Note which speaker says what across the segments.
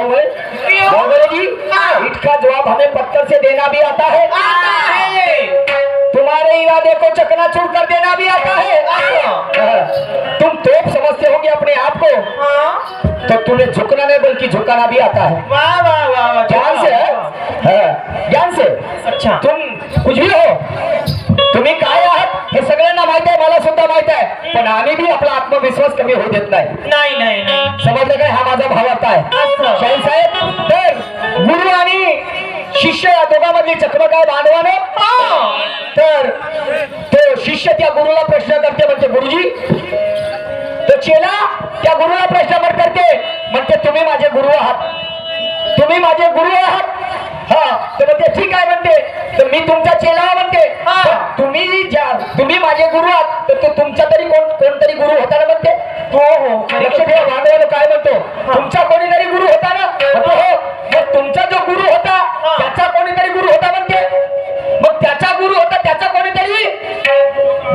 Speaker 1: क्यों है? जी इसका जवाब हमें पत्थर से देना भी आता है, तुम्हारे इरादे को चकनाचूर कर देना भी आता है। तुम तोप समझते होगे अपने आप को, तो तुम्हें झुकना नहीं बल्कि झुकाना भी आता है।
Speaker 2: वाह वाह वाह वाह,
Speaker 1: ज्ञान से है, ज्ञान से।
Speaker 2: अच्छा
Speaker 1: तुम कुछ भी हो, तुम्ही काय आहात हे सगळ्यांना माहित आहे, मला सुद्धा माहित आहे, पण आम्ही भी आपला आत्मविश्वास कमी होऊ देत नाही।
Speaker 2: नाही नाही नाही,
Speaker 1: समजलं काय? हा माझा भावार्थ आहे शाहीर साहेब। तर गुरु आणि शिष्य या दोघांमधली चकमक आहे बांधवानं। तर तो शिष्य त्या गुरुला प्रश्न करते, म्हणते गुरुजी, तो चेला त्या गुरुला प्रश्न करते, म्हणते तुम्ही माझे गुरु आहात, तुम्ही माझे गुरु आहात। हा तर म्हणते ठीक आहे म्हणते, तर मी तुमचा चेला म्हणते, तुम्ही माझे गुरु आहात, तर तो तुमचा तरी कोणतरी गुरु होता ना म्हणते। हो हो लक्ष ठेवा बांधवाला काय म्हणतो, तुमचा कोणीतरी गुरु होता ना म्हणतो। हो मग तुमचा जो गुरु होता त्याचा कोणीतरी गुरु होता म्हणते, मग त्याचा गुरु होता त्याचा कोणीतरी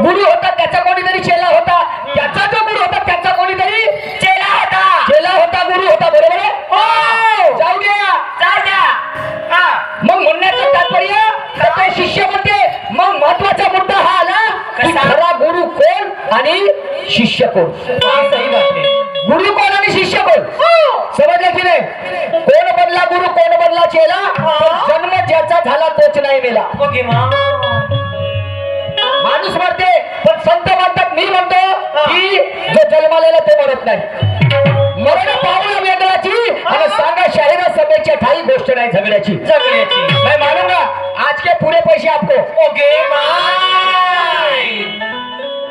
Speaker 1: गुरु होता, त्याचा कोणीतरी चेला होता, त्याचा जो गुरु होता त्याचा कोणीतरी चेला होता, चेला होता गुरु होता, बरोबर आहे? हो जाऊ द्या जाऊ द्या। मग म्हणण्याचं तात्पर्य तो शिष्य म्हणते, मग महत्वाचा मुद्दा हा आला की खरा गुरु कोण आणि शिष्य कोण।
Speaker 2: सही बात आहे,
Speaker 1: गुरु कोण आणि शिष्य कोण समजलं की नाही? कोण बनला गुरु, कोण बनला चेला, जन्म ज्याचा झाला तोच नाही मेला।
Speaker 2: ओके
Speaker 1: माणूस मरते पण संत म्हणतात, मी म्हणतो की जो जन्मालेला ते मरत नाही। मरण पावला वेगळाची आणि सांगा शाहीर सभेच्या ठाई गोष्ट नाही झगड्याची। मैं मानूंगा आज के पूरे पैसे आपको।
Speaker 2: ओके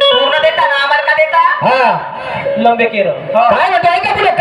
Speaker 2: पूर्ण देता ना, आम्हाला का देता?
Speaker 1: हाँ
Speaker 2: लंबे केर
Speaker 1: काय म्हणतो ऐका पुढे